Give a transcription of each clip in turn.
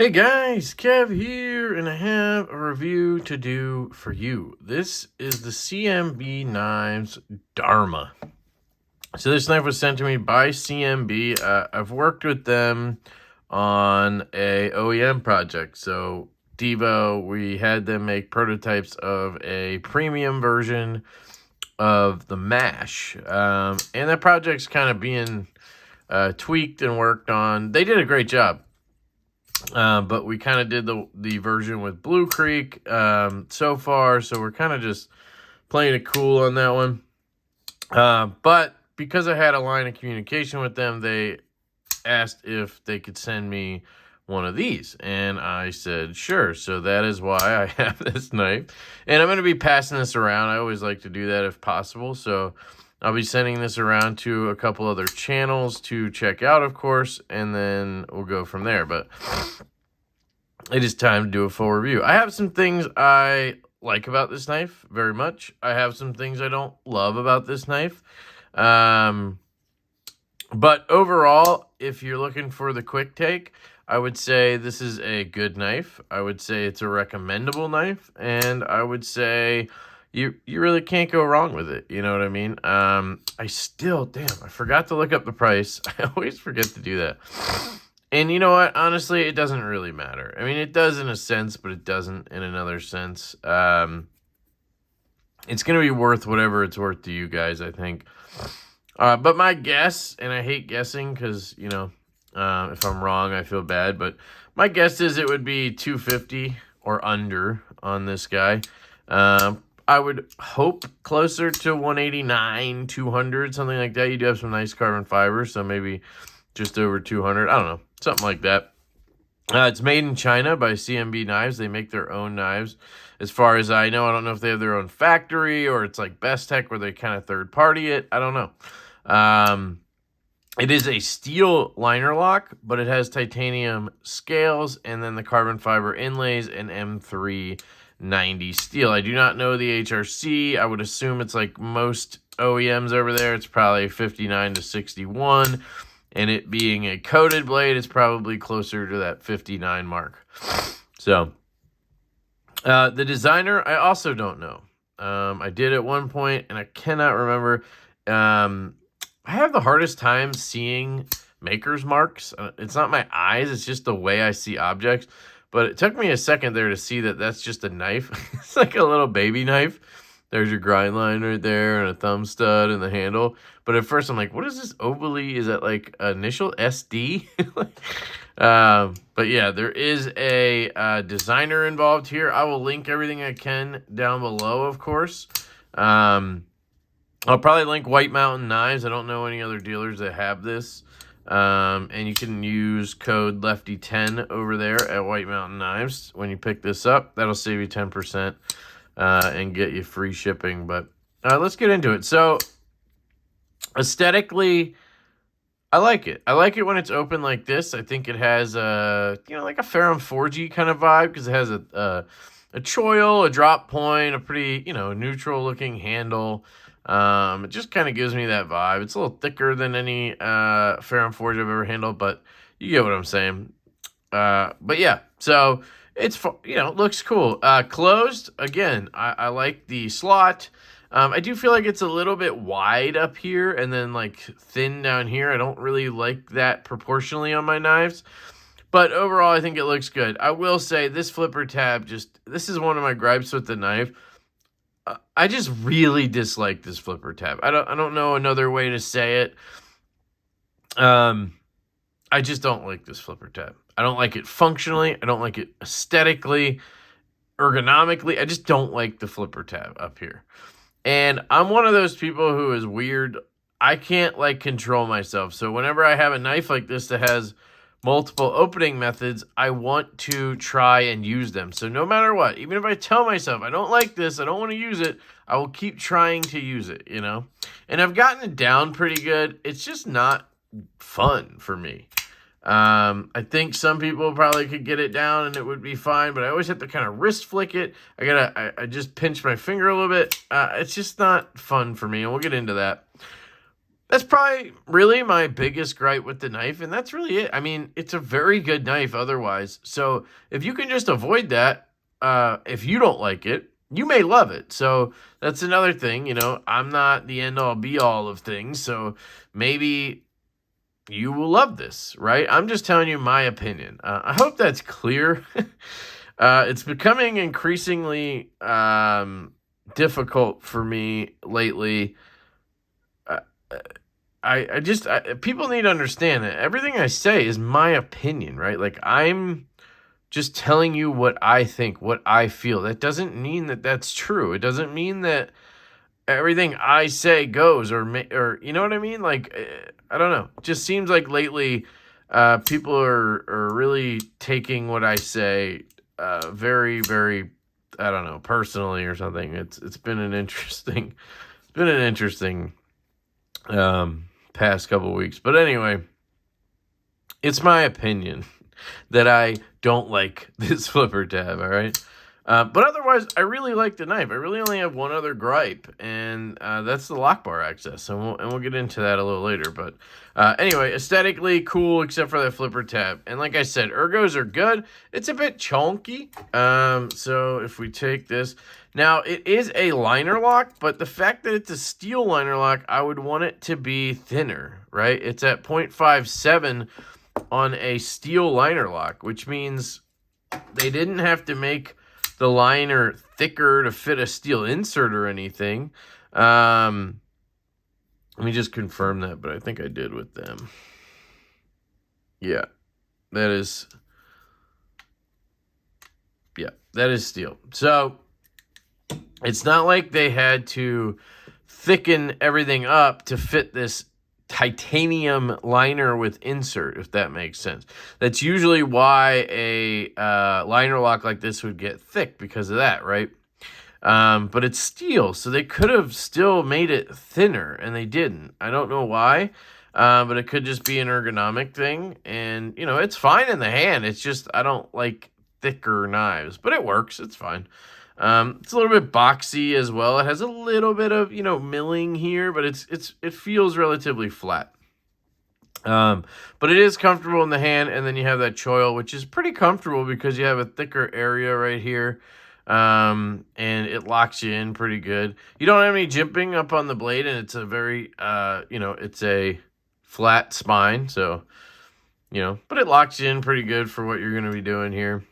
Hey guys, Kev here, and I have a review to do for you. This is the CMB Knives Darma. So this knife was sent to me by CMB. I've worked with them on a OEM project. So Divo, we had them make prototypes of a premium version of the Mash. And that project's kind of being tweaked and worked on. They did a great job. But we kind of did the version with Blue Creek so far, so we're kind of just playing it cool on that one. But because I had a line of communication with them, they asked if they could send me one of these, and I said sure. So that is why I have this knife, and I'm going to be passing this around. I always like to do that if possible, so I'll be sending this around to a couple other channels to check out, of course, and then we'll go from there. But it is time to do a full review. I have some things I like about this knife very much. I have some things I don't love about this knife. But overall, if you're looking for the quick take, I would say this is a good knife. I would say it's a recommendable knife, and I would say you really can't go wrong with it. You know what I mean? I forgot to look up the price. I always forget to do that. And you know what? Honestly, it doesn't really matter. I mean, it does in a sense, but it doesn't in another sense. It's going to be worth whatever it's worth to you guys, I think. But my guess, and I hate guessing because, you know, if I'm wrong, I feel bad. But my guess is it would be $250 or under on this guy. I would hope closer to $189, $200, something like that. You do have some nice carbon fiber, so maybe just over $200. I don't know, something like that. It's made in China by CMB Knives. They make their own knives. As far as I know, I don't know if they have their own factory or it's like Best Tech where they kind of third party it. I don't know. It is a steel liner lock, but it has titanium scales and then the carbon fiber inlays and M390 steel. I do not know the HRC. I would assume it's like most OEMs over there. It's probably 59 to 61. And it being a coated blade, it's probably closer to that 59 mark. So, the designer, I also don't know. I did at one point, and I cannot remember. I have the hardest time seeing maker's marks. It's not my eyes, it's just the way I see objects. But it took me a second there to see that that's just a knife. It's like a little baby knife. There's your grind line right there and a thumb stud and the handle. But at first I'm like, what is this ovally? Is that like initial SD? But yeah, there is a designer involved here. I will link everything I can down below, of course. I'll probably link White Mountain Knives. I don't know any other dealers that have this. And you can use code LeftyEDC over there at White Mountain Knives when you pick this up. That'll save you 10%. And get you free shipping. But let's get into it. So aesthetically, I like it. I like it when it's open like this. I think it has like a Ferrum Forgy kind of vibe because it has a choil, a drop point, a pretty neutral looking handle. It just kind of gives me that vibe. It's a little thicker than any Ferrum Forge I've ever handled, but you get what I'm saying. But yeah, so it's, it looks cool. Closed, again, I like the slot. I do feel like it's a little bit wide up here and then like thin down here. I don't really like that proportionally on my knives. But overall, I think it looks good. I will say this flipper tab this is one of my gripes with the knife. I just really dislike this flipper tab. I don't know another way to say it. I just don't like this flipper tab. I don't like it functionally. I don't like it aesthetically, ergonomically. I just don't like the flipper tab up here. And I'm one of those people who is weird. I can't like control myself. So whenever I have a knife like this that has multiple opening methods, I want to try and use them. So no matter what, even if I tell myself I don't like this, I don't want to use it, I will keep trying to use it, And I've gotten it down pretty good. It's just not fun for me. I think some people probably could get it down and it would be fine, but I always have to kind of wrist flick it. I just pinch my finger a little bit. It's just not fun for me, and we'll get into that. That's probably really my biggest gripe with the knife, and that's really it. I mean, it's a very good knife otherwise. So if you can just avoid that, if you don't like it, you may love it. So that's another thing, you know, I'm not the end-all be-all of things, so maybe you will love this, right? I'm just telling you my opinion. I hope that's clear. It's becoming increasingly difficult for me lately. People need to understand that everything I say is my opinion, right? Like, I'm just telling you what I think, what I feel. That doesn't mean that that's true. It doesn't mean that everything I say goes, or you know what I mean? Like, I don't know. It just seems like lately, people are really taking what I say, very, very, I don't know, personally or something. It's been an interesting, past couple weeks. But anyway, it's my opinion that I don't like this flipper tab, all right? But otherwise, I really like the knife. I really only have one other gripe, and that's the lock bar access, and we'll get into that a little later. But anyway, aesthetically cool, except for that flipper tab. And like I said, ergos are good. It's a bit chunky. So if we take this, now it is a liner lock, but the fact that it's a steel liner lock, I would want it to be thinner, right? It's at 0.57 on a steel liner lock, which means they didn't have to make the liner thicker to fit a steel insert or anything. Let me just confirm that, but I think I did with them. Yeah, that is steel. So it's not like they had to thicken everything up to fit this titanium liner with insert, if that makes sense. That's usually why a liner lock like this would get thick, because of that, right? But it's steel, so they could have still made it thinner, and they didn't. I don't know why, but it could just be an ergonomic thing. And, you know, it's fine in the hand. It's just I don't like thicker knives, but it works. It's fine. It's a little bit boxy as well. It has a little bit of, you know, milling here, but it feels relatively flat. But it is comfortable in the hand, and then you have that choil, which is pretty comfortable because you have a thicker area right here. And it locks you in pretty good. You don't have any jimping up on the blade, and it's a very, you know, it's a flat spine, so, you know, but it locks you in pretty good for what you're going to be doing here.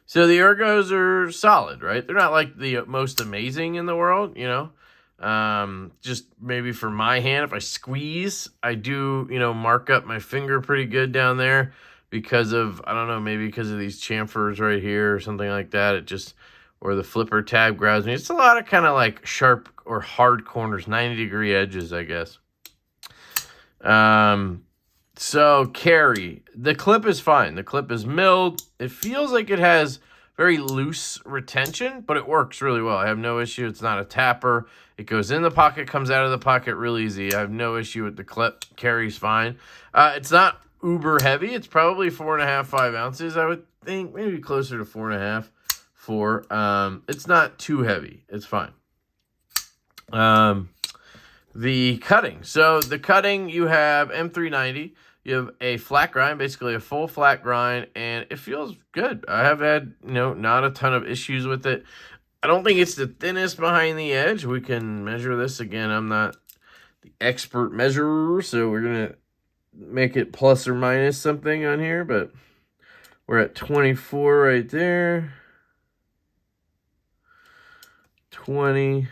So the ergos are solid, right? They're not like the most amazing in the world, you know. Just maybe for my hand, if I squeeze, I do, you know, mark up my finger pretty good down there because of, I don't know, maybe because of these chamfers right here or something like that. It just, or the flipper tab grabs me. It's a lot of kind of like sharp or hard corners, 90-degree edges, I guess. So carry, the clip is fine. The clip is milled. It feels like it has very loose retention, but it works really well. I have no issue. It's not a tapper. It goes in the pocket, comes out of the pocket real easy. I have no issue with the clip. Carries fine. It's not uber heavy. It's probably 4.5, 5 ounces, I would think. Maybe closer to 4.5, 4. It's not too heavy. It's fine. The cutting. So the cutting, you have M390. You have a flat grind, basically a full flat grind, and it feels good. I have had, you know, not a ton of issues with it. I don't think it's the thinnest behind the edge. We can measure this again. I'm not the expert measurer, so we're going to make it plus or minus something on here, but we're at 24 right there. 20.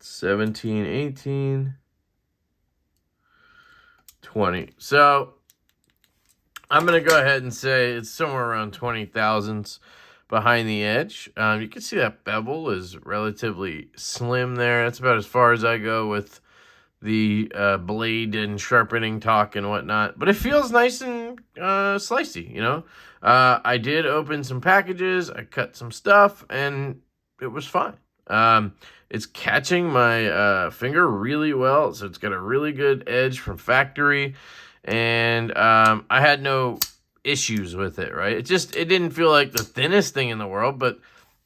17, 18. 20. So I'm going to go ahead and say it's somewhere around 20 thousandths behind the edge. You can see that bevel is relatively slim there. That's about as far as I go with the blade and sharpening talk and whatnot. But it feels nice and slicey, you know. I did open some packages. I cut some stuff, and it was fine. It's catching my finger really well, so it's got a really good edge from factory, and I had no issues with it, right? It didn't feel like the thinnest thing in the world, but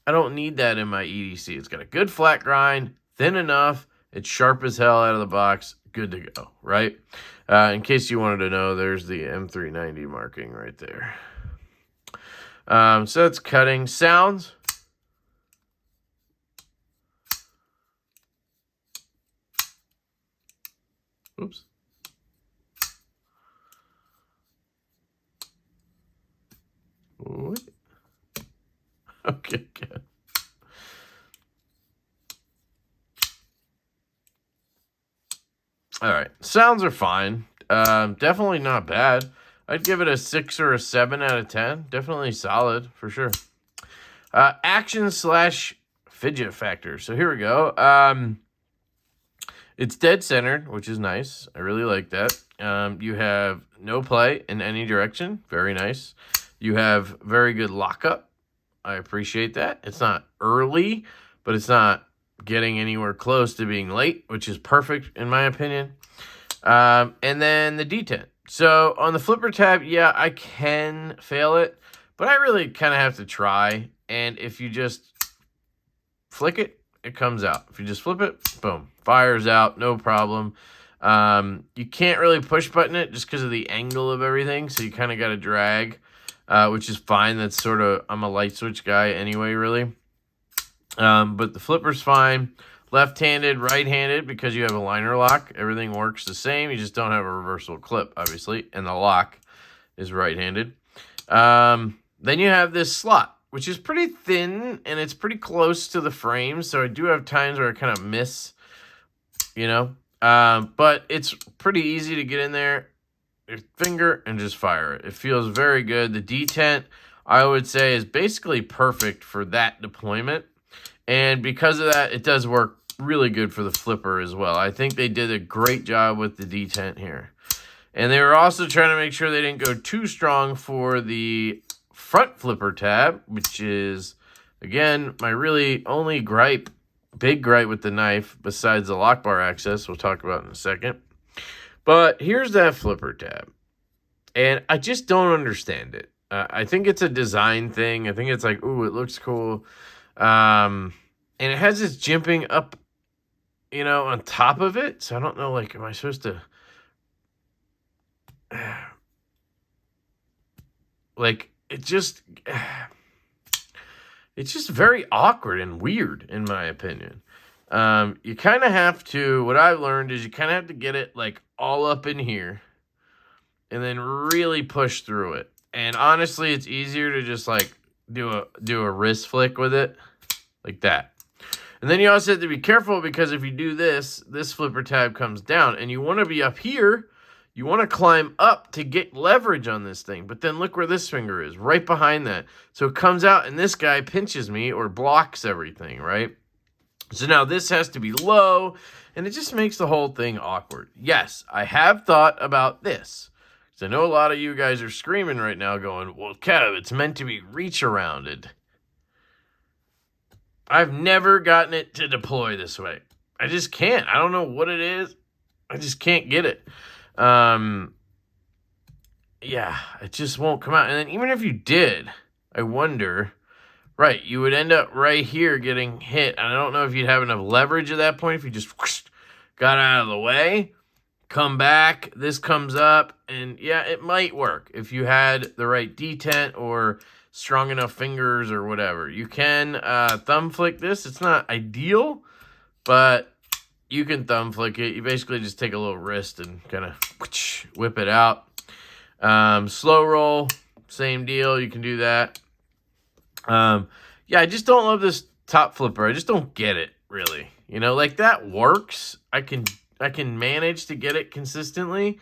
I don't need that in my EDC. It's got a good flat grind, thin enough. It's sharp as hell out of the box. Good to go, right? In case you wanted to know, there's the M390 marking right there. So that's cutting. Sounds. Oops. What? Okay, good. All right, sounds are fine. Definitely not bad. I'd give it a 6 or a 7 out of 10. Definitely solid for sure. Action / fidget factor. So here we go. It's dead centered, which is nice. I really like that. You have no play in any direction. Very nice. You have very good lockup. I appreciate that. It's not early, but it's not getting anywhere close to being late, which is perfect in my opinion. And then the detent. So on the flipper tab, yeah, I can fail it, but I really kind of have to try. And if you just flick it, it comes out. If you just flip it, boom, fires out, no problem. You can't really push button it just because of the angle of everything, so you kind of got to drag, which is fine. That's sort of, I'm a light switch guy anyway, really. But the flipper's fine. Left-handed, right-handed, because you have a liner lock, everything works the same. You just don't have a reversible clip, obviously, and the lock is right-handed. Then you have this slot, which is pretty thin, and it's pretty close to the frame, so I do have times where I kind of miss, you know. But it's pretty easy to get in there, your finger, and just fire it. It feels very good. The detent, I would say, is basically perfect for that deployment. And because of that, it does work really good for the flipper as well. I think they did a great job with the detent here. And they were also trying to make sure they didn't go too strong for the front flipper tab, which is, again, my really only gripe, big gripe with the knife, besides the lock bar access, we'll talk about in a second. But here's that flipper tab. And I just don't understand it. I think it's a design thing. I think it's like, ooh, it looks cool. And it has this jimping up, you know, on top of it. So I don't know, like, am I supposed to, like, it's just very awkward and weird, in my opinion. You kind of have to, what I've learned is you kind of have to get it, like, all up in here and then really push through it. And honestly, it's easier to just, like, do a wrist flick with it, like that. And then you also have to be careful, because if you do this flipper tab comes down, and you want to be up here, you want to climb up to get leverage on this thing. But then look where this finger is, right behind that. So it comes out, and this guy pinches me or blocks everything, right? So now this has to be low, and it just makes the whole thing awkward. Yes, I have thought about this. I know a lot of you guys are screaming right now going, well, Kev, it's meant to be reach-arounded. I've never gotten it to deploy this way. I just can't. I don't know what it is. I just can't get it. Yeah, it just won't come out. And then even if you did, I wonder, right, you would end up right here getting hit. And I don't know if you'd have enough leverage at that point if you just whoosh, got out of the way. Come back, this comes up, and yeah, it might work if you had the right detent or strong enough fingers or whatever. You can thumb flick this. It's not ideal, but you can thumb flick it. You basically just take a little wrist and kind of whip it out. Slow roll, same deal. You can do that. Yeah, I just don't love this top flipper. I just don't get it, really. You know, like that works. I can manage to get it consistently,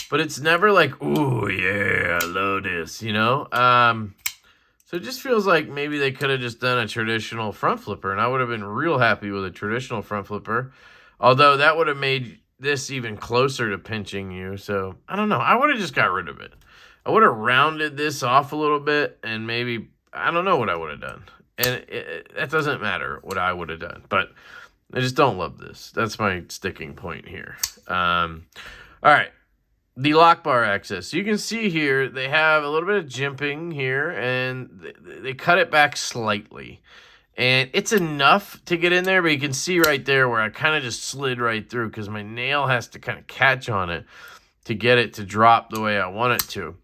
but it's never like, ooh, yeah, I love this, you know? So it just feels like maybe they could have just done a traditional front flipper, and I would have been real happy with a traditional front flipper, although that would have made this even closer to pinching you. So I don't know. I would have just got rid of it. I would have rounded this off a little bit, and maybe, I don't know what I would have done. And that doesn't matter what I would have done, but I just don't love this. That's my sticking point here. All right. The lock bar access. So you can see here, they have a little bit of jimping here, and they cut it back slightly. And it's enough to get in there, but you can see right there where I kind of just slid right through because my nail has to kind of catch on it to get it to drop the way I want it to.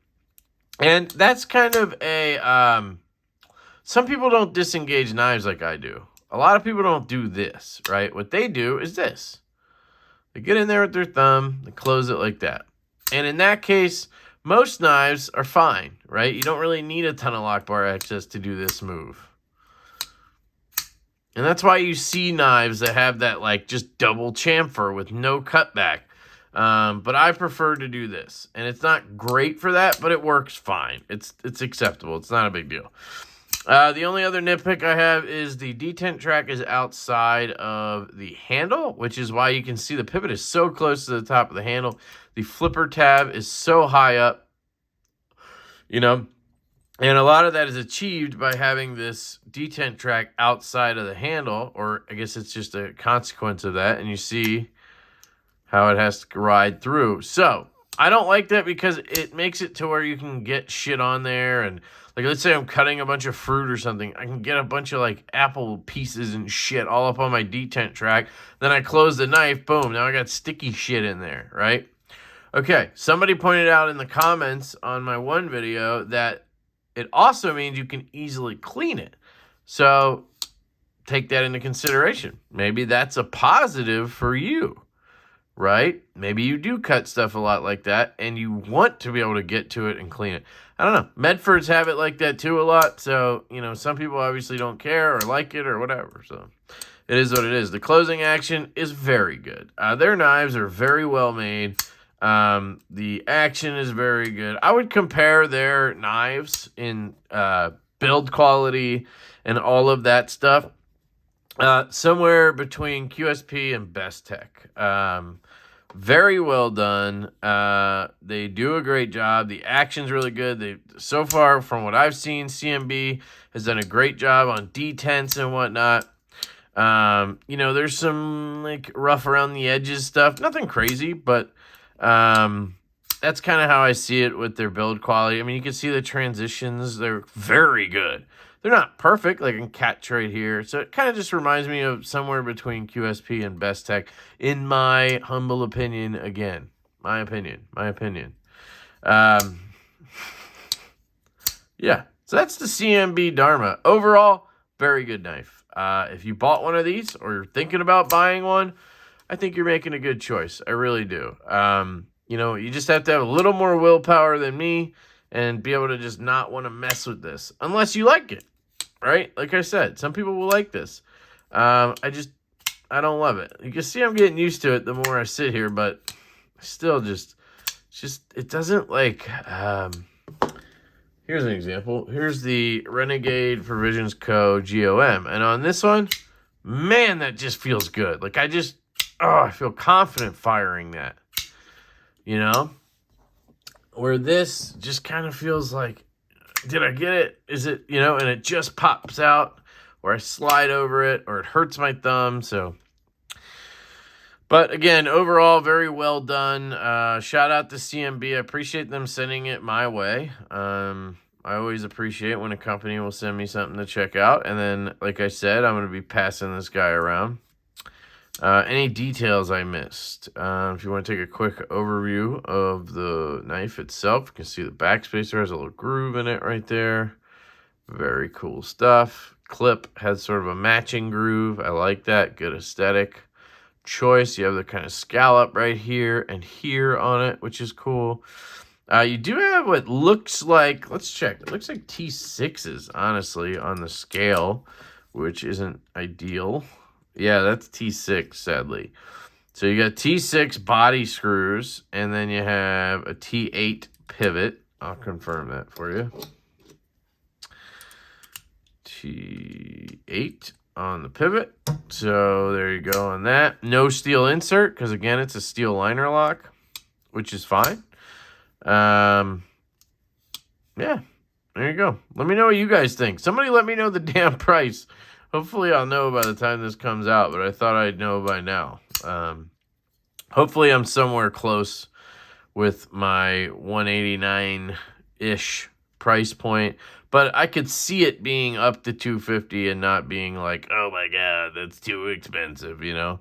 And that's kind of a, some people don't disengage knives like I do. A lot of people don't do this, right? What they do is this. They get in there with their thumb, they close it like that. And in that case, most knives are fine, right? You don't really need a ton of lock bar access to do this move. And that's why you see knives that have that like just double chamfer with no cutback. But I prefer to do this. And it's not great for that, but it works fine. It's acceptable. It's not a big deal. The only other nitpick I have is the detent track is outside of the handle, which is why you can see the pivot is so close to the top of the handle. The flipper tab is so high up, you know. And a lot of that is achieved by having this detent track outside of the handle, or I guess it's just a consequence of that. And you see how it has to ride through. So I don't like that because it makes it to where you can get shit on there. And like, let's say I'm cutting a bunch of fruit or something. I can get a bunch of like apple pieces and shit all up on my detent track. Then I close the knife. Boom. Now I got sticky shit in there, right? Okay. Somebody pointed out in the comments on my one video that it also means you can easily clean it. So take that into consideration. Maybe that's a positive for you, right? Maybe you do cut stuff a lot like that and you want to be able to get to it and clean it. I don't know. Medfords have it like that too a lot. So, you know, some people obviously don't care or like it or whatever. So it is what it is. The closing action is very good. Their knives are very well made. The action is very good. I would compare their knives in build quality and all of that stuff somewhere between QSP and Best Tech. Very well done. They do a great job. The action's really good. So far, from what I've seen, CMB has done a great job on detents and whatnot. You know, there's some like rough around the edges stuff. Nothing crazy, but that's kind of how I see it with their build quality. I mean, you can see the transitions. They're very good. They're not perfect, like I can catch right here. So it kind of just reminds me of somewhere between QSP and Best Tech, in my humble opinion. Again, my opinion. Yeah, so that's the CMB Darma. Overall, very good knife. If you bought one of these or you're thinking about buying one, I think you're making a good choice. I really do. You know, you just have to have a little more willpower than me and be able to just not want to mess with this unless you like it, right? Like I said, some people will like this. I don't love it. You can see I'm getting used to it the more I sit here, but still it doesn't like, here's an example. Here's the Renegade Provisions Co. GOM. And on this one, man, that just feels good. Like I feel confident firing that, you know? Where this just kind of feels like, did I get it? Is it, you know, and it just pops out, or I slide over it, or it hurts my thumb. So, but again, overall, very well done. Shout out to CMB. I appreciate them sending it my way. I always appreciate when a company will send me something to check out. And then, like I said, I'm going to be passing this guy around. Any details I missed? If you want to take a quick overview of the knife itself, you can see the backspacer has a little groove in it right there. Very cool stuff. Clip has sort of a matching groove. I like that. Good aesthetic choice. You have the kind of scallop right here and here on it, which is cool. You do have what looks like, let's check. It looks like T6s, honestly, on the scale, which isn't ideal. Yeah, that's T6, sadly. So you got T6 body screws, and then you have a T8 pivot. I'll confirm that for you. T8 on the pivot. So there you go on that. No steel insert, because again, it's a steel liner lock, which is fine. Yeah, there you go. Let me know what you guys think. Somebody let me know the damn price. Hopefully I'll know by the time this comes out, but I thought I'd know by now. Hopefully I'm somewhere close with my $189-ish price point. But I could see it being up to $250 and not being like, oh my God, that's too expensive, you know?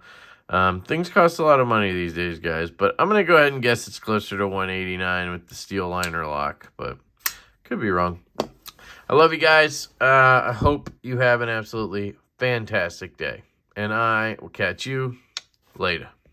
Things cost a lot of money these days, guys. But I'm going to go ahead and guess it's closer to $189 with the steel liner lock. But could be wrong. I love you guys. I hope you have an absolutely fantastic day. And I will catch you later.